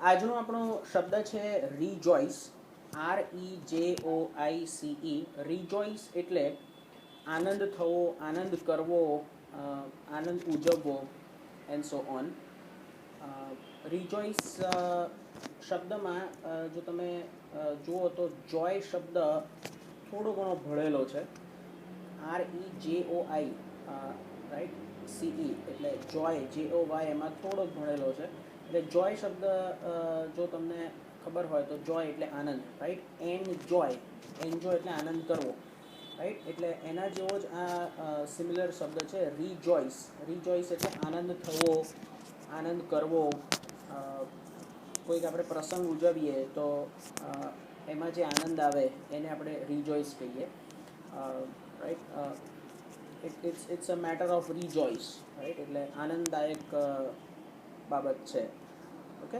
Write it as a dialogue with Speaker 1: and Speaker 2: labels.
Speaker 1: આજનો આપણો શબ્દ છે રીજોઈસ, REJOICE. રીજોઈસ એટલે આનંદ થવો, આનંદ કરવો, આનંદ ઉજવવો એન્ડ સો ઓન. રીજોઈસ શબ્દમાં જો તમે જુઓ તો જોય શબ્દ થોડો ઘણો ભળેલો છે. REJOI રાઈટ, CE એટલે જોય, JOY એમાં થોડો ભળેલો છે. એટલે જોય શબ્દ જો તમને ખબર હોય તો જોય એટલે આનંદ, રાઈટ. એન્જોય એટલે આનંદ કરવો, રાઈટ. એટલે એના જેવો જ આ સિમિલર શબ્દ છે રીજોઈસ. રીજોઈસ એટલે આનંદ થવો, આનંદ કરવો. કોઈક આપણે પ્રસંગ ઉજવીએ તો એમાં જે આનંદ આવે એને આપણે રીજોઈસ કહીએ, right. It's a matter of rejoice, right. એટલે આનંદદાયક બાબત છે. ઓકે.